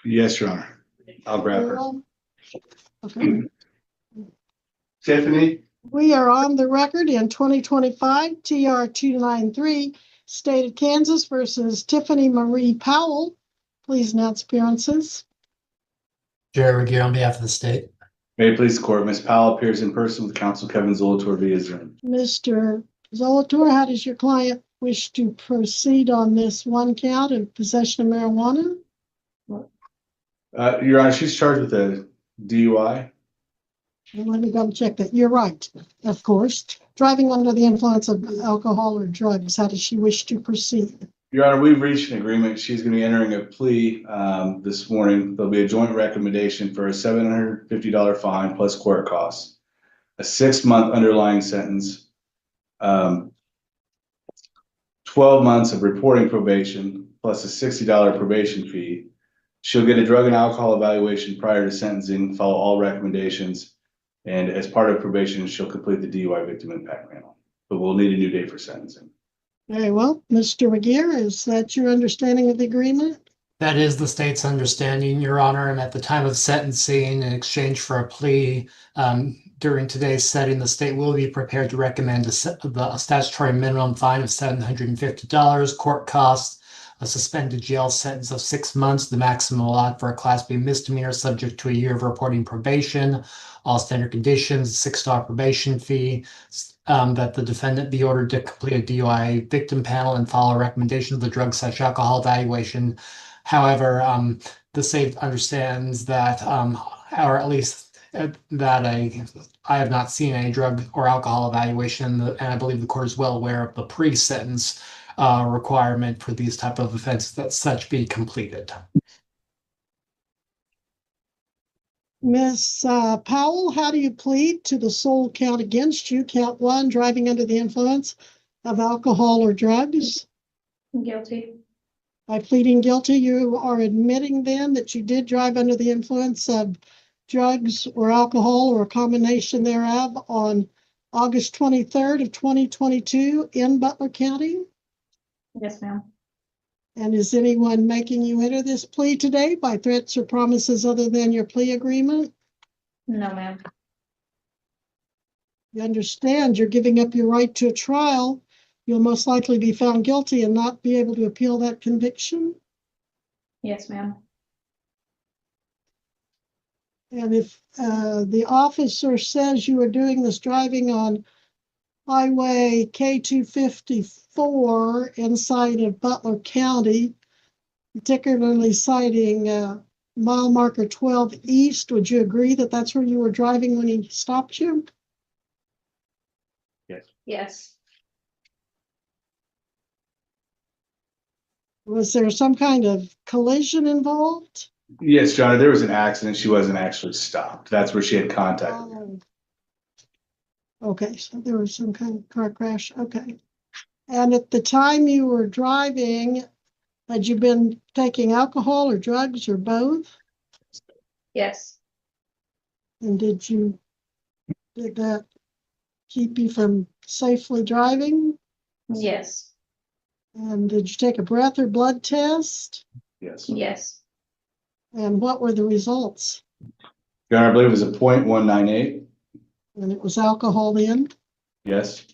Yes, Your Honor. I'll grab her. Okay. Tiffany? We are on the record in 2025 TR 293, State of Kansas versus Tiffany Marie Powell. Please announce appearances. Jerry Regier on behalf of the state. May it please the court, Ms. Powell appears in person with counsel Kevin Zolotor via Zoom. Mr. Zolotor, how does your client wish to proceed on this one count of possession of marijuana? Your Honor, she's charged with a DUI. Let me double check that. You're right, of course. Driving under the influence of alcohol or drugs, how does she wish to proceed? Your Honor, we've reached an agreement. She's going to be entering a plea this morning. There'll be a joint recommendation for a $750 fine plus court costs, a 6-month underlying sentence, 12 months of reporting probation, plus a $60 probation fee. She'll get a drug and alcohol evaluation prior to sentencing, follow all recommendations, and as part of probation, she'll complete the DUI victim impact manual. But we'll need a new date for sentencing. Very well. Mr. Regier, is that your understanding of the agreement? That is the state's understanding, Your Honor, and at the time of sentencing in exchange for a plea, during today's setting, the state will be prepared to recommend the statutory minimum fine of $750, court costs, a suspended jail sentence of 6 months, the maximum allowed for a Class B misdemeanor subject to a year of reporting probation, all standard conditions, $6 probation fee, that the defendant be ordered to complete a DUI victim panel and follow a recommendation of the drug/alcohol evaluation. However, the state understands that, or at least that I have not seen a drug or alcohol evaluation, and I believe the court is well aware of the pre-sentence requirement for these type of offenses that such be completed. Ms. Powell, how do you plead to the sole count against you? Count 1, driving under the influence of alcohol or drugs? Guilty. By pleading guilty, you are admitting then that you did drive under the influence of drugs or alcohol or a combination thereof on August 23rd of 2022 in Butler County? Yes, ma'am. And is anyone making you enter this plea today by threats or promises other than your plea agreement? No, ma'am. You understand you're giving up your right to a trial. You'll most likely be found guilty and not be able to appeal that conviction. Yes, ma'am. And if the officer says you are doing this driving on Highway K254 inside of Butler County, particularly citing mile marker 12 east, would you agree that that's where you were driving when he stopped you? Yes. Yes. Was there some kind of collision involved? Yes, John, there was an accident. She wasn't actually stopped. That's where she had contact. Okay, so there was some kind of car crash. Okay. And at the time you were driving, had you been taking alcohol or drugs or both? Yes. And did that keep you from safely driving? Yes. And did you take a breath or blood test? Yes. Yes. And what were the results? Your Honor, I believe it was a .198. And it was alcohol in? Yes.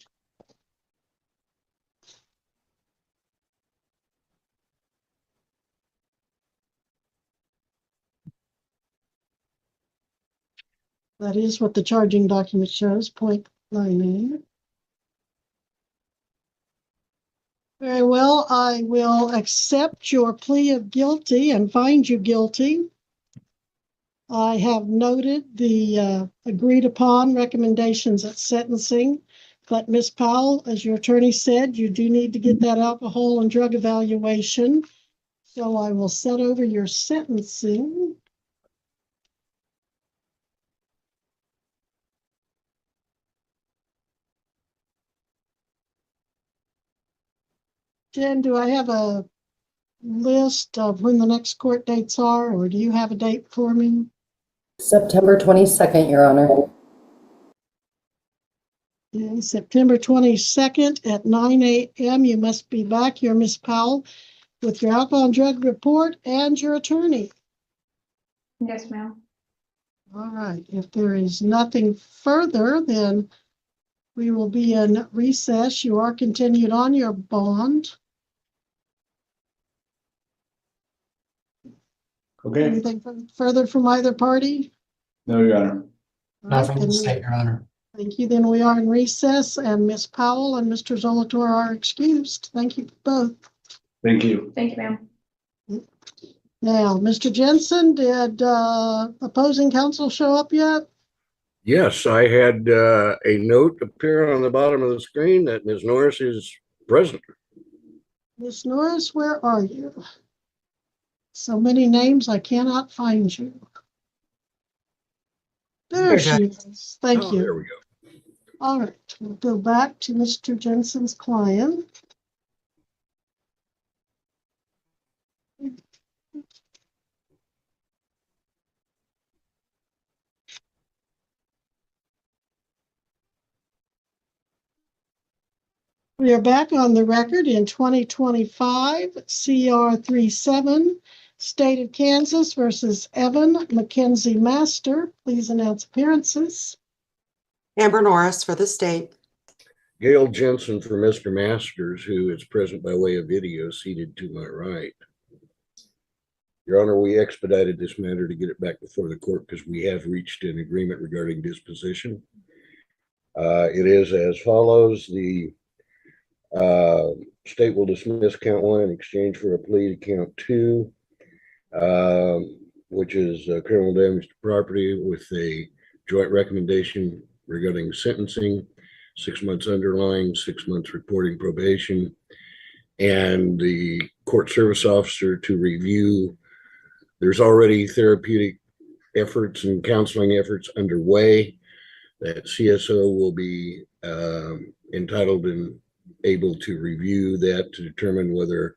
That is what the charging document shows, .98. Very well, I will accept your plea of guilty and find you guilty. I have noted the agreed upon recommendations at sentencing, but Ms. Powell, as your attorney said, you do need to get that alcohol and drug evaluation. So I will set over your sentencing. Jen, do I have a list of when the next court dates are, or do you have a date for me? September 22nd, Your Honor. Okay, September 22nd at 9 a.m. You must be back here, Ms. Powell, with your alcohol and drug report and your attorney. Yes, ma'am. All right, if there is nothing further, then we will be in recess. You are continued on your bond. Okay, Anything further from either party? no, Your Honor. All Not right, from the then state, Your Honor. thank you. Then we are in recess, and Ms. Powell and Mr. Zolotor are excused. Thank you both. Thank you. Thank you, ma'am. Now, Mr. Jensen, did opposing counsel show up yet? Yes, I had a note appear on the bottom of the screen that Ms. Norris is present. Miss Norris, where are you? So many names, I cannot find you. There There, she Judge. is. Thank Oh, you. there we go. All right, we'll go back to Mr. Jensen's client. We are back on the record in 2025, CR 37, State of Kansas versus Evan Mackenzie Master. Please announce appearances. Amber Norris for the state. Gail Jensen for Mr. Masters, who is present by way of video, seated to my right. Your Honor, we expedited this matter to get it back before the court because we have reached an agreement regarding disposition. It is as follows. The state will dismiss count 1 in exchange for a plea to count 2, which is criminal damage to property, with a joint recommendation regarding sentencing, 6 months underlying, 6 months reporting probation, and the court service officer to review. There's already therapeutic efforts and counseling efforts underway that CSO will be entitled and able to review that to determine whether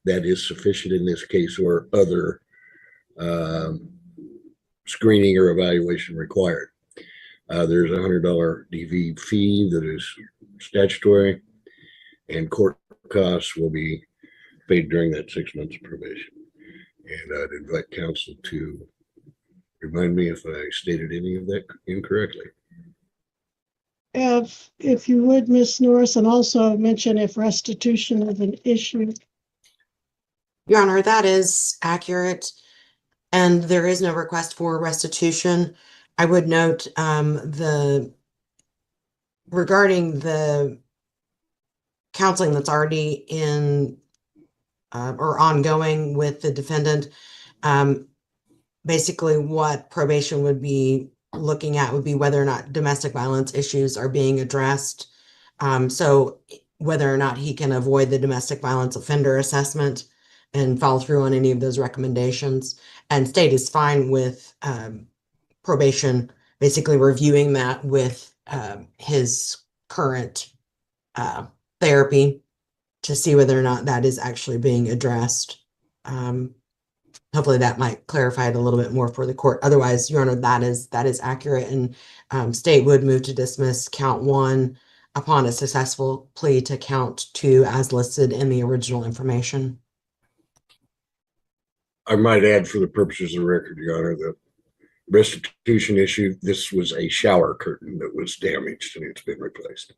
that is sufficient in this case or other screening or evaluation required. There's $100 DV fee that is statutory, and court costs will be paid during that 6 months of probation. And I'd invite counsel to remind me if I stated any of that incorrectly. If you would, Miss Norris, and also mention if restitution is an issue. Your Honor, that is accurate, and there is no request for restitution. I would note regarding the counseling that's already in or ongoing with the defendant. Basically, what probation would be looking at would be whether or not domestic violence issues are being addressed. So whether or not he can avoid the domestic violence offender assessment and follow through on any of those recommendations. And state is fine with probation basically reviewing that with his current therapy to see whether or not that is actually being addressed. Hopefully that might clarify it a little bit more for the court. Otherwise, Your Honor, that is accurate, and state would move to dismiss count 1 upon a successful plea to count 2 as listed in the original information. I might add, for the purposes of the record, Your Honor, the restitution issue, this was a shower curtain that was damaged and it's been replaced.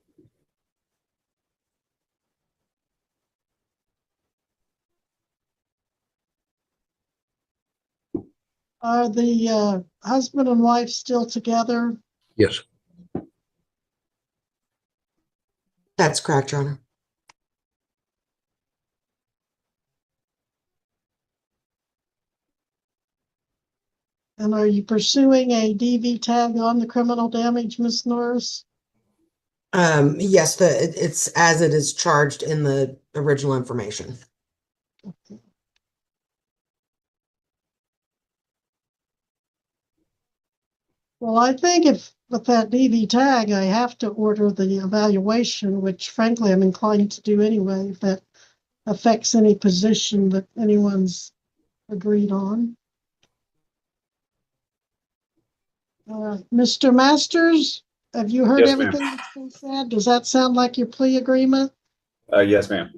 Are the husband and wife still together? Yes. That's correct, Your Honor. And are you pursuing a DV tag on the criminal damage, Ms. Norris? Yes, it's as it is charged in the original information. Well, I think if with that DV tag, I have to order the evaluation, which frankly I'm inclined to do anyway, if that affects any position that anyone's agreed on. Mr. Masters, have you heard Yes, ma'am. everything that's been said? Does that sound like your plea agreement? Yes, ma'am.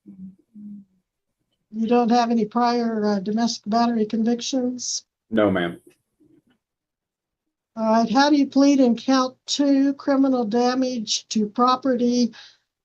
You don't have any prior domestic battery convictions? No, ma'am. All right, how do you plead in count 2, criminal damage to property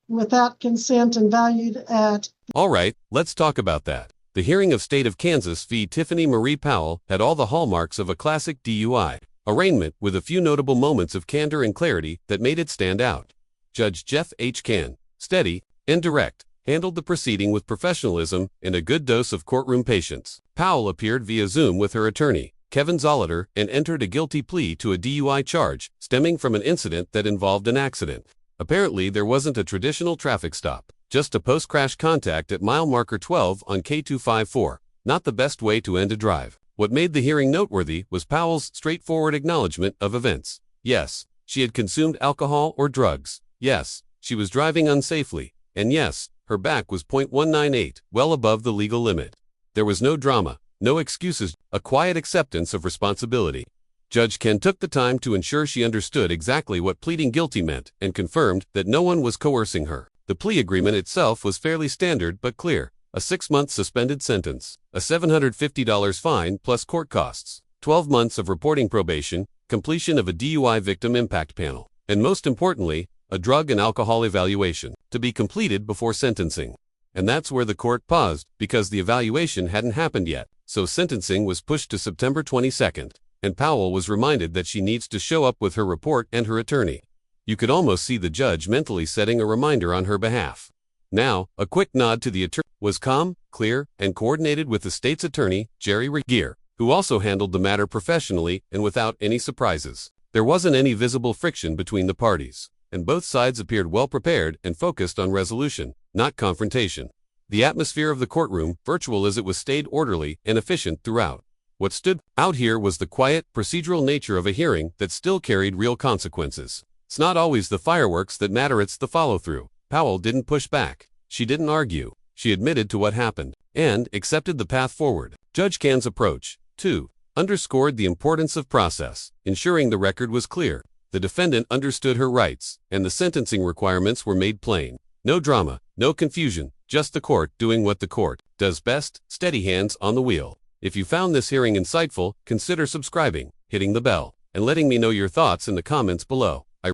without consent and valued at? All right, let's talk about that. The hearing of State of Kansas v. Tiffany Marie Powell had all the hallmarks of a classic DUI arraignment, with a few notable moments of candor and clarity that made it stand out. Judge Jeff H. Can, steady and direct, handled the proceeding with professionalism and a good dose of courtroom patience. Powell appeared via Zoom with her attorney, Kevin Zolotor, and entered a guilty plea to a DUI charge stemming from an incident that involved an accident. Apparently, there wasn't a traditional traffic stop, just a post-crash contact at mile marker 12 on K254. Not the best way to end a drive. What made the hearing noteworthy was Powell's straightforward acknowledgement of events. Yes, she had consumed alcohol or drugs. Yes, she was driving unsafely. And yes, her BAC was .198, well above the legal limit. There was no drama, no excuses, a quiet acceptance of responsibility. Judge Ken took the time to ensure she understood exactly what pleading guilty meant and confirmed that no one was coercing her. The plea agreement itself was fairly standard but clear. A 6-month suspended sentence, a $750 fine plus court costs, 12 months of reporting probation, completion of a DUI victim impact panel, and most importantly, a drug and alcohol evaluation, to be completed before sentencing. And that's where the court paused, because the evaluation hadn't happened yet, so sentencing was pushed to September 22nd, and Powell was reminded that she needs to show up with her report and her attorney. You could almost see the judge mentally setting a reminder on her behalf. Now, a quick nod to the attorney was calm, clear, and coordinated with the state's attorney, Jerry Regier, who also handled the matter professionally and without any surprises. There wasn't any visible friction between the parties, and both sides appeared well prepared and focused on resolution, not confrontation. The atmosphere of the courtroom, virtual as it was, stayed orderly and efficient throughout. What stood out here was the quiet, procedural nature of a hearing that still carried real consequences. It's not always the fireworks that matter, it's the follow-through. Powell didn't push back. She didn't argue. She admitted to what happened and accepted the path forward. Judge Can's approach, too, underscored the importance of process, ensuring the record was clear. The defendant understood her rights, and the sentencing requirements were made plain. No drama, no confusion, just the court doing what the court does best, steady hands on the wheel. If you found this hearing insightful, consider subscribing, hitting the bell, and letting me know your thoughts in the comments below.